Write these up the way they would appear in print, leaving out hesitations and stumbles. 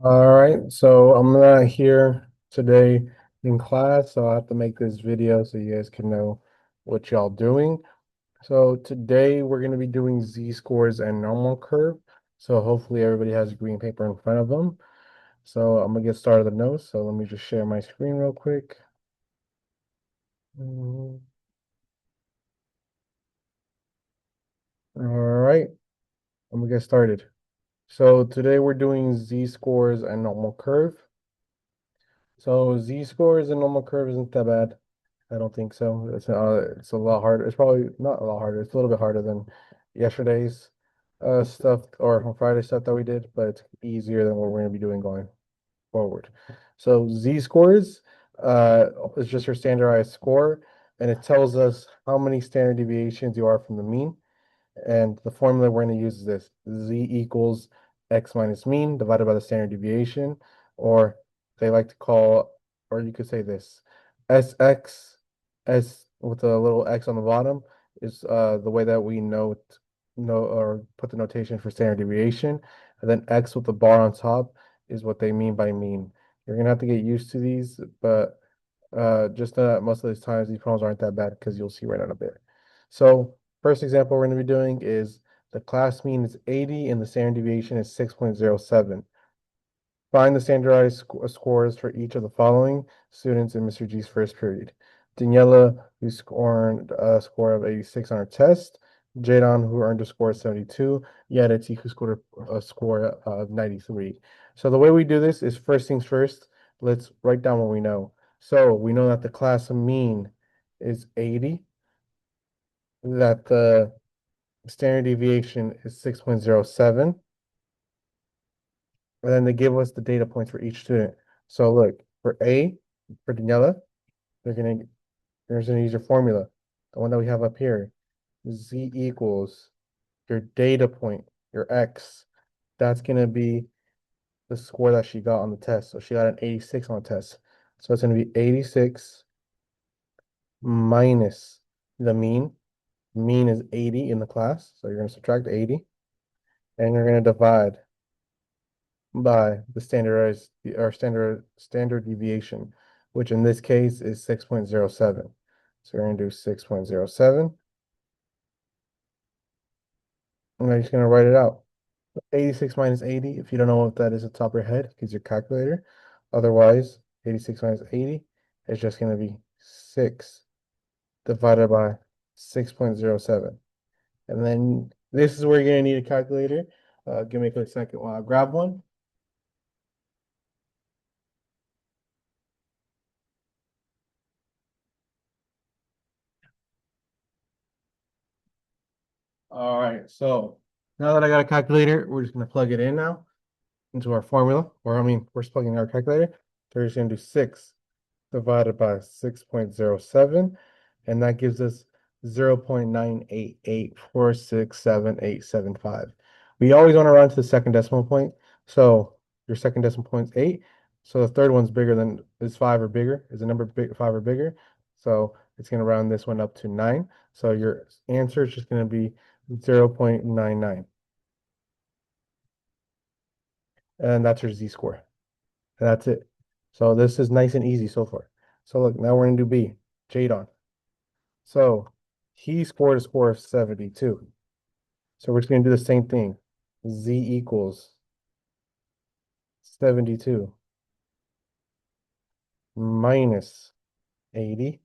All right, so I'm not here today in class, so I have to make this video so you guys can know what y'all doing. So today we're going to be doing z-scores and normal curve. So hopefully everybody has a green paper in front of them. So I'm gonna get started with the notes. So let me just share my screen real quick. Mm, All right, I'm gonna get started. So today we're doing z-scores and normal curve. So z-scores and normal curve isn't that bad. I don't think so. It's a lot harder. It's probably not a lot harder. It's a little bit harder than yesterday's stuff or on Friday stuff that we did, but it's easier than what we're gonna be doing going forward. So z-scores is just your standardized score, and it tells us how many standard deviations you are from the mean. And the formula we're going to use is this: z equals x minus mean divided by the standard deviation, or they like to call, or you could say this: sx, s with a little x on the bottom is the way that we know or put the notation for standard deviation, and then x with the bar on top is what they mean by mean. You're gonna have to get used to these, but just most of these times these problems aren't that bad because you'll see right in a bit. So first example we're going to be doing is the class mean is 80 and the standard deviation is 6.07. Find the standardized scores for each of the following students in Mr. G's first period. Daniela, who scored a score of 86 on her test. Jadon, who earned a score of 72. Yadati, who scored a score of 93. So the way we do this is first things first, let's write down what we know. So we know that the class mean is 80, that the standard deviation is 6.07, and then they give us the data points for each student. So look, for A, for Daniela, they're gonna use your formula, the one that we have up here. Z equals your data point, your X. That's gonna be the score that she got on the test. So she got an 86 on the test. So it's gonna be 86 minus the mean. Mean is 80 in the class, so you're gonna subtract 80, and you're gonna divide by the standard deviation, which in this case is 6.07. So we're going to do 6.07. And I'm just going to write it out. 86 minus 80, if you don't know what that is at the top of your head, use your calculator. Otherwise, 86 minus 80 is just going to be 6 divided by 6.07. And then this is where you're going to need a calculator. Give me a quick second while I grab one. All right, so now that I got a calculator, we're just gonna plug it in now into our formula, or I mean, we're just plugging in our calculator. So we're just gonna do 6 divided by 6.07, and that gives us 0.988467875. We always want to round to the second decimal point. So your second decimal point is 8. So the third one's bigger than is 5 or bigger, is a number big 5 or bigger. So it's gonna round this one up to 9. So your answer is just gonna be 0.99. And that's your z-score. And that's it. So this is nice and easy so far. So look, now we're gonna do B, Jadon. So he scored a score of 72. So we're just gonna do the same thing. Z equals 72 minus 80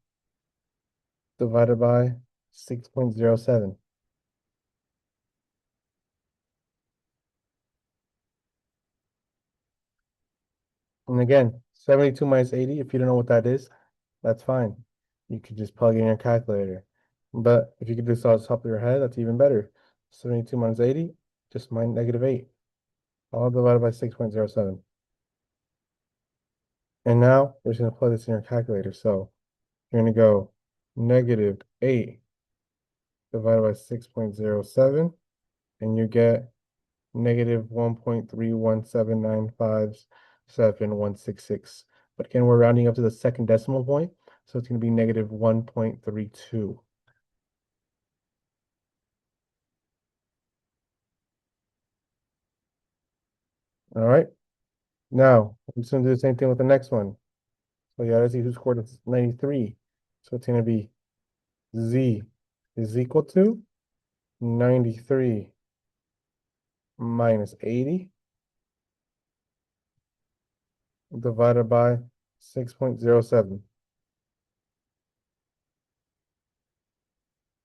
divided by 6.07. And again, 72 minus 80, if you don't know what that is, that's fine. You could just plug in your calculator. But if you could do this off the top of your head, that's even better. 72 minus 80, just minus negative 8, all divided by 6.07. And now we're just going to plug this in your calculator. So you're going to go negative 8 divided by 6.07, and you get negative 1.317957166. But again, we're rounding up to the second decimal point, so it's going to be negative 1.32. All right. Now, I'm just gonna do the same thing with the next one. So you gotta see who scored 93. So it's gonna be Z is equal to 93 minus 80 divided by 6.07.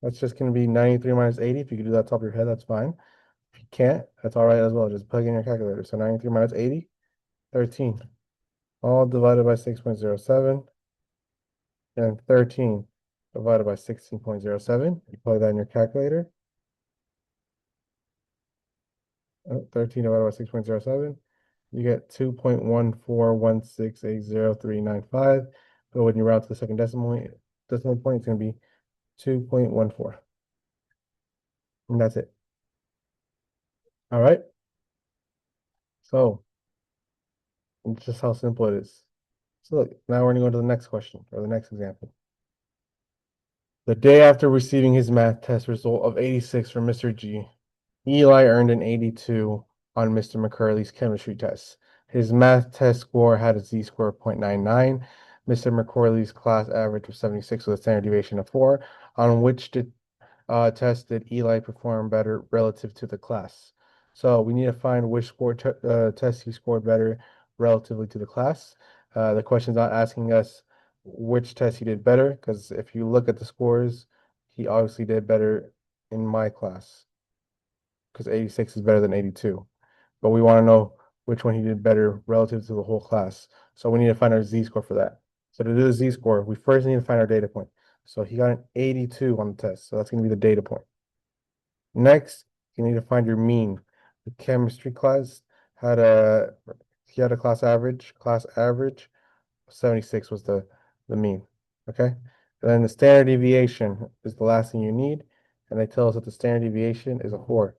That's just going to be 93 minus 80. If you can do that top of your head, that's fine. If you can't, that's all right as well. Just plug in your calculator. So 93 minus 80, 13. All divided by 6.07. And 13 divided by 16.07. You plug that in your calculator. 13 divided by 6.07. You get 2.141680395. But when you round to the second decimal point, it's going to be 2.14. And that's it. All right. So just how simple it is. So look, now we're going to go to the next question or the next example. The day after receiving his math test result of 86 from Mr. G, Eli earned an 82 on Mr. McCurley's chemistry test. His math test score had a z-score of 0.99. Mr. McCurley's class average was 76 with a standard deviation of 4. On which test did Eli perform better relative to the class? So we need to find which test he scored better relatively to the class. The question's not asking us which test he did better, because if you look at the scores, he obviously did better in my class, because 86 is better than 82. But we want to know which one he did better relative to the whole class. So we need to find our z-score for that. So to do the z-score, we first need to find our data point. So he got an 82 on the test. So that's going to be the data point. Next, you need to find your mean. The chemistry class had he had a class average. Class average 76 was the mean. Okay. And then the standard deviation is the last thing you need. And they tell us that the standard deviation is a 4.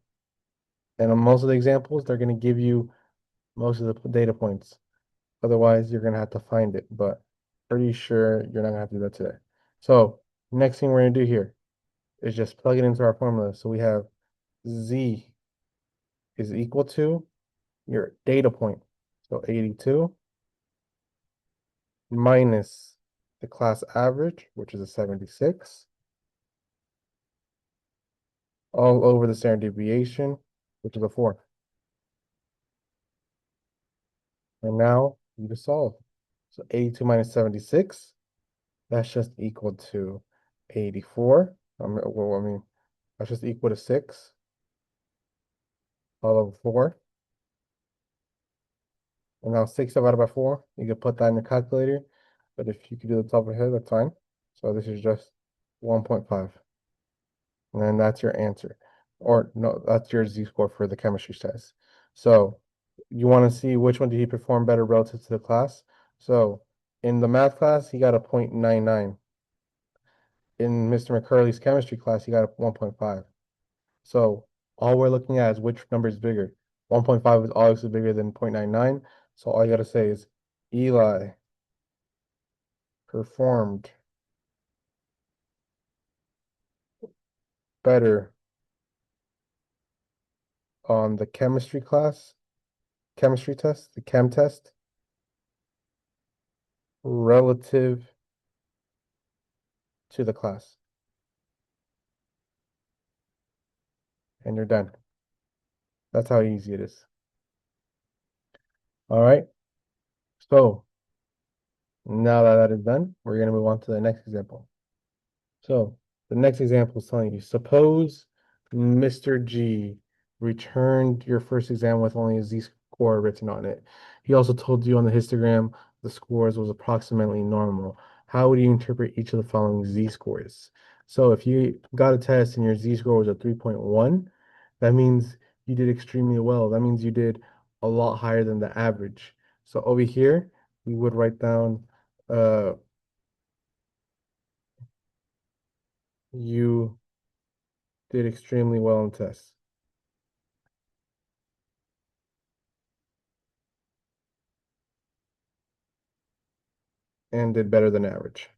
And on most of the examples, they're going to give you most of the data points. Otherwise, you're going to have to find it. But pretty sure you're not going to have to do that today. So next thing we're going to do here is just plug it into our formula. So we have Z is equal to your data point. So 82 minus the class average, which is a 76, all over the standard deviation, which is a 4. And now you just solve. So 82 minus 76, that's just equal to 84. Well, I mean, that's just equal to 6 all over 4. And now 6 divided by 4, you can put that in your calculator. But if you could do the top of your head, that's fine. So this is just 1.5. And then that's your answer. Or no, that's your z-score for the chemistry test. So you want to see which one did he perform better relative to the class. So in the math class, he got a 0.99. In Mr. McCurley's chemistry class, he got a 1.5. So all we're looking at is which number is bigger. 1.5 is obviously bigger than 0.99. So all you got to say is Eli performed better on the chemistry test, the chem test, relative to the class. And you're done. That's how easy it is. All right. So now that that is done, we're going to move on to the next example. So the next example is telling you, suppose Mr. G returned your first exam with only a z-score written on it. He also told you on the histogram the scores was approximately normal. How would you interpret each of the following z-scores? So if you got a test and your z-score was a 3.1, that means you did extremely well. That means you did a lot higher than the average. So over here, we would write down you did extremely well in tests and did better than average.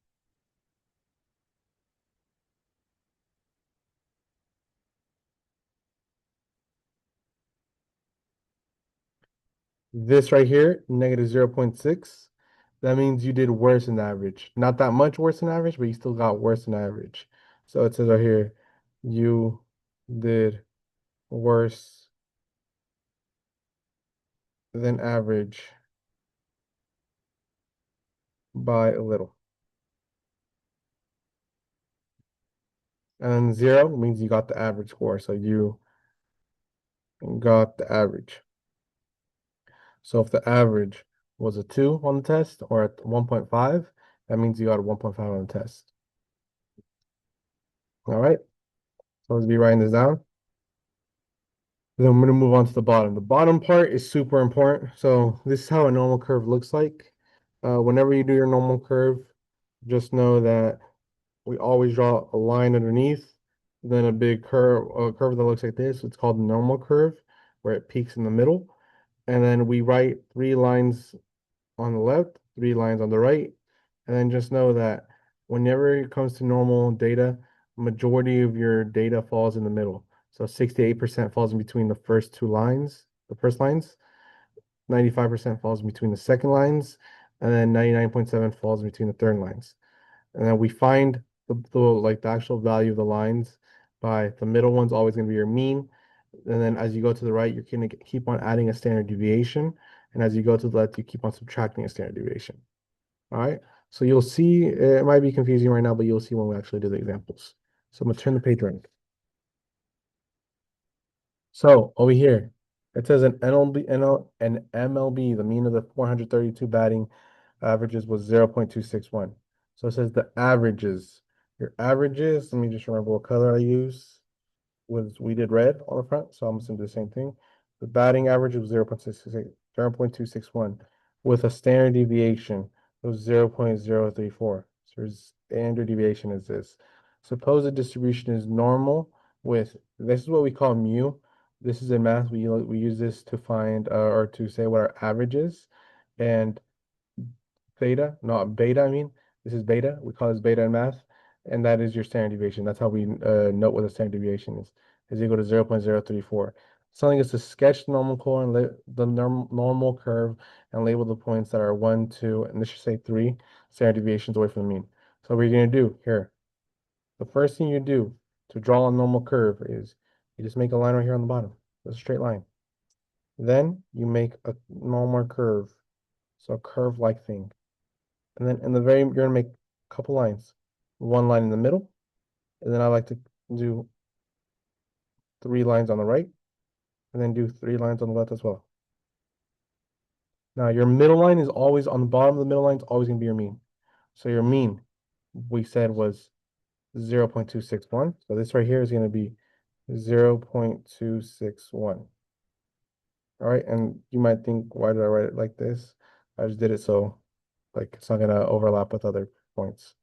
This right here, negative 0.6, that means you did worse than average. Not that much worse than average, but you still got worse than average. So it says right here, you did worse than average by a little. And then 0 means you got the average score. So you got the average. So if the average was a 2 on the test or at 1.5, that means you got a 1.5 on the test. All right. So let's be writing this down. Then I'm going to move on to the bottom. The bottom part is super important. So this is how a normal curve looks like. Whenever you do your normal curve, just know that we always draw a line underneath, then a curve that looks like this. It's called the normal curve, where it peaks in the middle. And then we write 3 lines on the left, 3 lines on the right. And then just know that whenever it comes to normal data, majority of your data falls in the middle. So 68% falls in between the first 2 lines, the first lines, 95% falls in between the second lines, and then 99.7 falls in between the third lines. And then we find the actual value of the lines by the middle one's always going to be your mean. And then as you go to the right, you're going to keep on adding a standard deviation. And as you go to the left, you keep on subtracting a standard deviation. All right. So you'll see, it might be confusing right now, but you'll see when we actually do the examples. So I'm going to turn the page around. So over here, it says an MLB, the mean of the 432 batting averages was 0.261. So it says the averages. Your averages, let me just remember what color I used. We did red on the front, so I'm just gonna do the same thing. The batting average was 0.261 with a standard deviation of 0.034. So your standard deviation is this. Suppose the distribution is normal with, this is what we call mu. This is in math, we use this to find or to say what our average is. And theta, not beta, I mean. This is beta. We call this beta in math. And that is your standard deviation. That's how we note what the standard deviation is equal to 0.034. Something is to sketch the normal curve and the normal curve and label the points that are 1, 2, and this should say 3 standard deviations away from the mean. So what you're going to do here, the first thing you do to draw a normal curve is you just make a line right here on the bottom. It's a straight line. Then you make a normal curve. So a curve-like thing. And then in the very, you're gonna make a couple lines. One line in the middle, and then I like to do 3 lines on the right, and then do 3 lines on the left as well. Now your middle line is always on the bottom of the middle line is always gonna be your mean. So your mean, we said was 0.261. So this right here is gonna be 0.261. All right, and you might think, why did I write it like this? I just did it so like it's not gonna overlap with other points.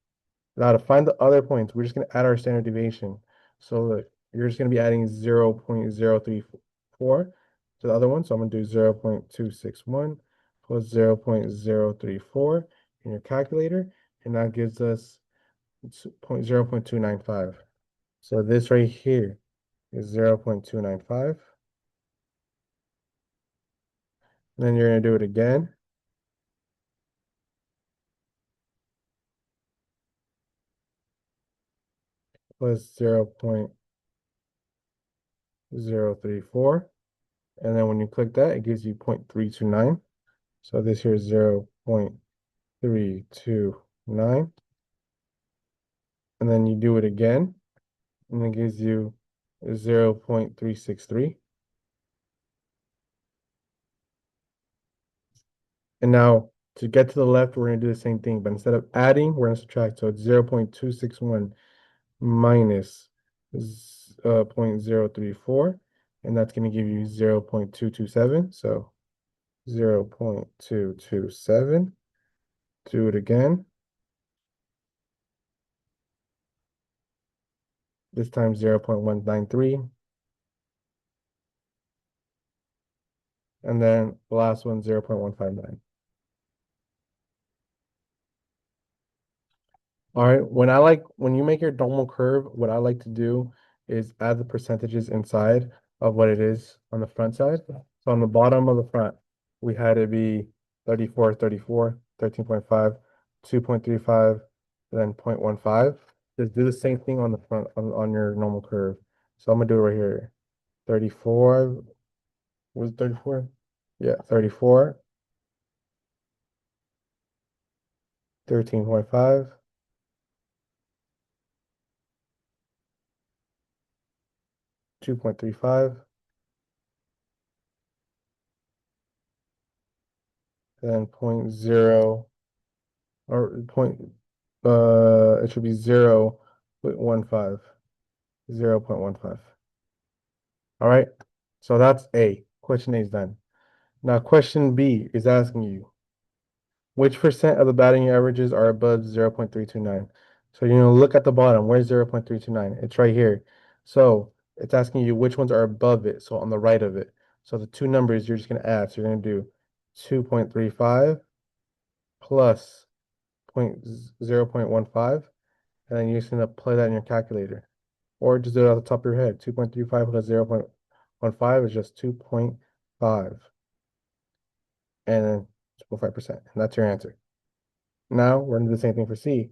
Now to find the other points, we're just going to add our standard deviation. So look, you're just going to be adding 0.034 to the other one. So I'm going to do 0.261 plus 0.034 in your calculator. And that gives us 0.295. So this right here is 0.295. Then you're going to do it again. Plus 0.034. And then when you click that, it gives you 0.329. So this here is 0.329. And then you do it again, and it gives you 0.363. And now to get to the left, we're going to do the same thing, but instead of adding, we're going to subtract. So it's 0.261 minus 0.034, and that's going to give you 0.227. So 0.227. Do it again. This time 0.193. And then the last one, 0.159. All right, when you make your normal curve, what I like to do is add the percentages inside of what it is on the front side. So on the bottom of the front, we had it be 34, 34, 13.5, 2.35, then 0.15. Just do the same thing on the front on your normal curve. So I'm gonna do it right here. 34 was 34? Yeah, 34, 13.5, 2.35, then point 0 or point it should be 0.15. 0.15. All right. So that's A. Question A is done. Now question B is asking you which percent of the batting averages are above 0.329? So look at the bottom. Where's 0.329? It's right here. So it's asking you which ones are above it. So on the right of it. So the two numbers you're just gonna add. So you're gonna do 2.35 plus 0.15, and then you're just gonna play that in your calculator. Or just do it off the top of your head. 2.35 plus 0.15 is just 2.5. And then 2.5%. And that's your answer. Now we're gonna do the same thing for C.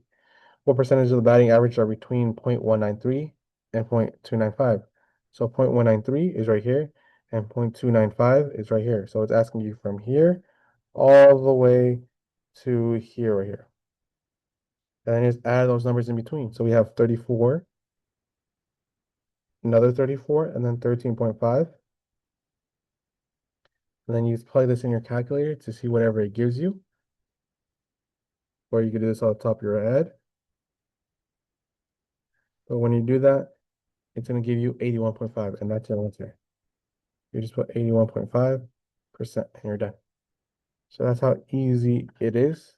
What percentage of the batting average are between 0.193 and 0.295? So 0.193 is right here, and 0.295 is right here. So it's asking you from here all the way to here, right here. And then just add those numbers in between. So we have 34, another 34, and then 13.5. And then you plug this in your calculator to see whatever it gives you. Or you could do this on the top of your head. But when you do that, it's going to give you 81.5, and that's your answer. You just put 81.5% and you're done. So that's how easy it is.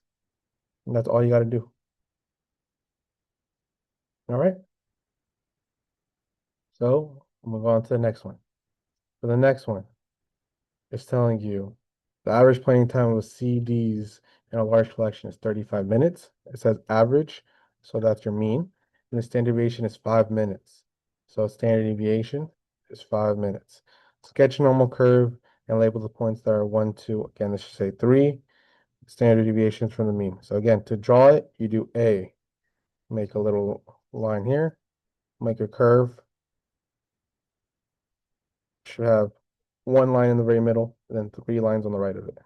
And that's all you got to do. All right. So we'll move on to the next one. For the next one, it's telling you the average playing time of CDs in a large collection is 35 minutes. It says average, so that's your mean. And the standard deviation is 5 minutes. So standard deviation is 5 minutes. Sketch a normal curve and label the points that are 1, 2. Again, this should say 3 standard deviations from the mean. So again, to draw it, you do A. Make a little line here. Make a curve. Should have one line in the very middle, and then 3 lines on the right of it.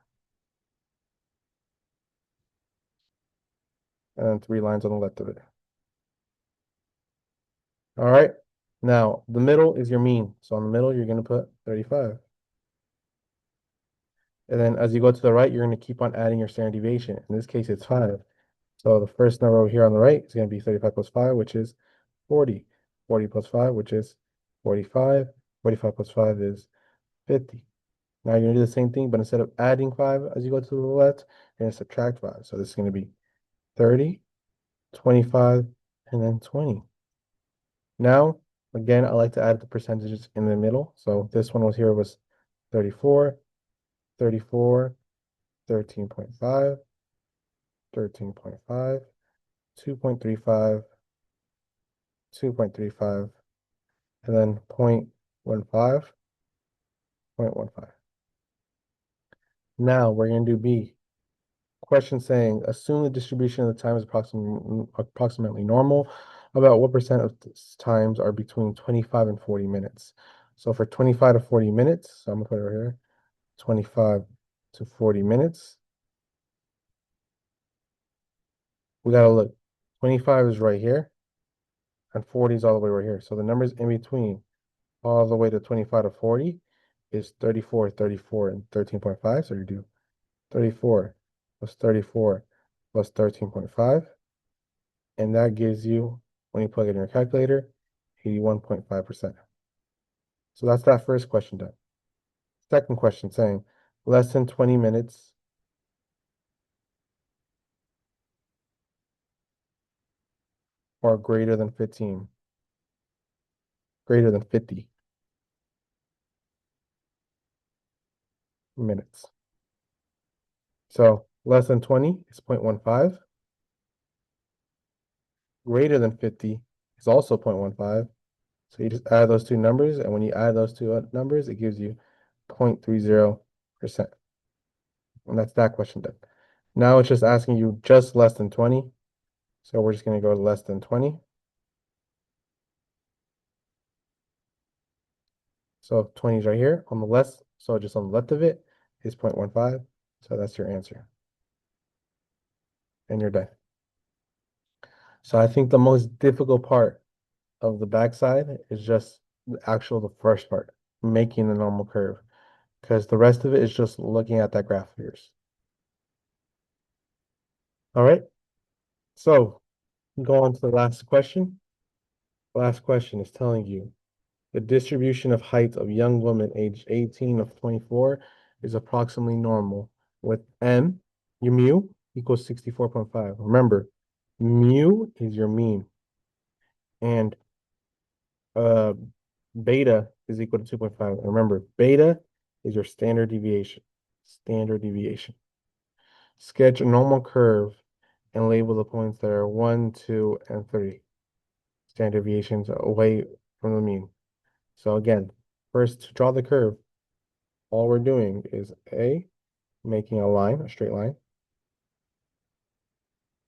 And then 3 lines on the left of it. All right. Now, the middle is your mean. So on the middle, you're going to put 35. And then as you go to the right, you're going to keep on adding your standard deviation. In this case, it's 5. So the first number over here on the right is going to be 35 plus 5, which is 40. 40 plus 5, which is 45. 45 plus 5 is 50. Now you're going to do the same thing, but instead of adding 5 as you go to the left, you're going to subtract 5. So this is going to be 30, 25, and then 20. Now, again, I like to add the percentages in the middle. So this one was here was 34, 34, 13.5, 13.5, 2.35, 2.35, and then 0.15, 0.15. Now we're going to do B. Question saying, assume the distribution of the time is approximately normal. About what percent of times are between 25 and 40 minutes? So for 25 to 40 minutes, so I'm gonna put it right here, 25 to 40 minutes. We gotta look. 25 is right here, and 40 is all the way right here. So the numbers in between, all the way to 25 to 40, is 34, 34, and 13.5. So you do 34 plus 34 plus 13.5. And that gives you, when you plug it in your calculator, 81.5%. So that's that first question done. Second question saying less than 20 minutes or greater than 15, greater than 50 minutes. So less than 20 is 0.15. Greater than 50 is also 0.15. So you just add those two numbers, and when you add those two numbers, it gives you 0.30%. And that's that question done. Now it's just asking you just less than 20. So we're just going to go to less than 20. So 20 is right here on the left. So just on the left of it is 0.15. So that's your answer. And you're done. So I think the most difficult part of the backside is just the first part, making the normal curve. Because the rest of it is just looking at that graph of yours. All right. So go on to the last question. Last question is telling you the distribution of height of young women aged 18 of 24 is approximately normal with M, your mu, equals 64.5. Remember, mu is your mean and uh, beta is equal to 2.5. Remember, beta is your standard deviation. Standard deviation. Sketch a normal curve and label the points that are 1, 2, and 3. Standard deviations away from the mean. So again, first to draw the curve, all we're doing is A, making a line, a straight line.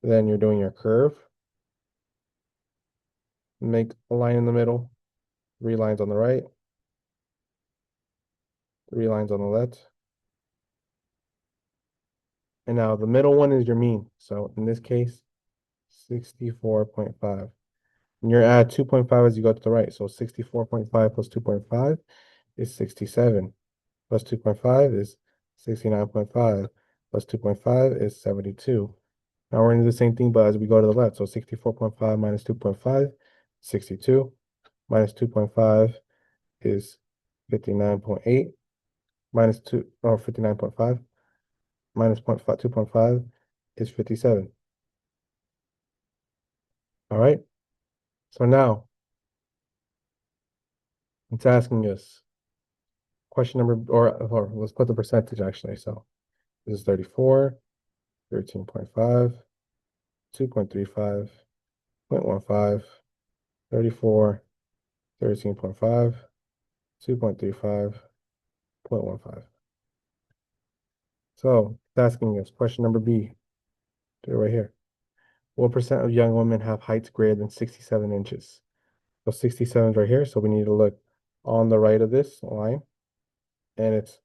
Then you're doing your curve. Make a line in the middle, 3 lines on the right, 3 lines on the left. And now the middle one is your mean. So in this case, 64.5. And you're at 2.5 as you go to the right. So 64.5 plus 2.5 is 67. Plus 2.5 is 69.5. Plus 2.5 is 72. Now we're going to do the same thing, but as we go to the left. So 64.5 minus 2.5, 62. Minus 2.5 is 59.8. Minus 2, or 59.5. Minus 0.5, 2.5 is 57. All right. So now it's asking us question number, or let's put the percentage actually. So this is 34, 13.5, 2.35, 0.15, 34, 13.5, 2.35, 0.15. So it's asking us question number B, do it right here. What percent of young women have heights greater than 67 inches? So 67 is right here. So we need to look on the right of this line. And it's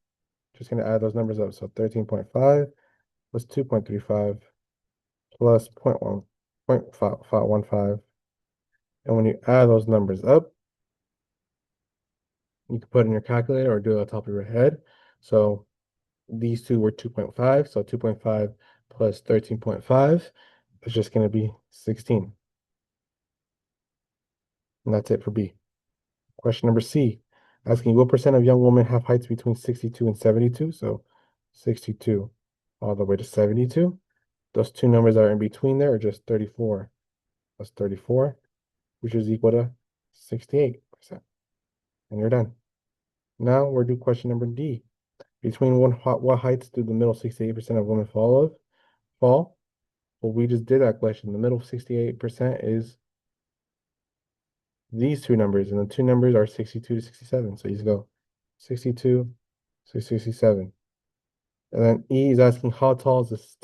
just going to add those numbers up. So 13.5 plus 2.35 plus 0.15. And when you add those numbers up, you can put in your calculator or do it on top of your head. So these two were 2.5. So 2.5 plus 13.5 is just going to be 16. And that's it for B. Question number C, asking what percent of young women have heights between 62 and 72? So 62 all the way to 72. Those two numbers that are in between there are just 34 plus 34, which is equal to 68%. And you're done. Now we're due question number D. Between what heights do the middle 68% of women fall? Well, we just did that question. The middle 68% is these two numbers, and the two numbers are 62 to 67. So you just go 62 to 67. And then E is asking how tall is this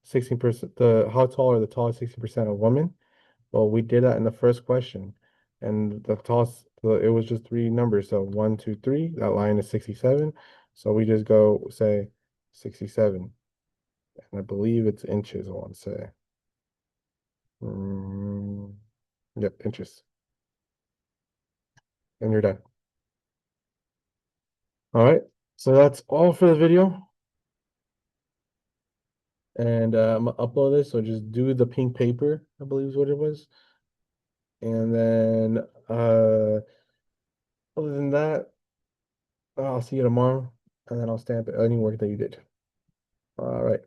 16%, how tall are the tallest 60% of women? Well, we did that in the first question. And it was just 3 numbers. So 1, 2, 3, that line is 67. So we just go say 67. And I believe it's inches, I want to say. Mm, yep, inches. And you're done. All right. So that's all for the video. And I'm gonna upload this. So just do the pink paper, I believe is what it was. And then other than that, I'll see you tomorrow. And then I'll stamp any work that you did. All right.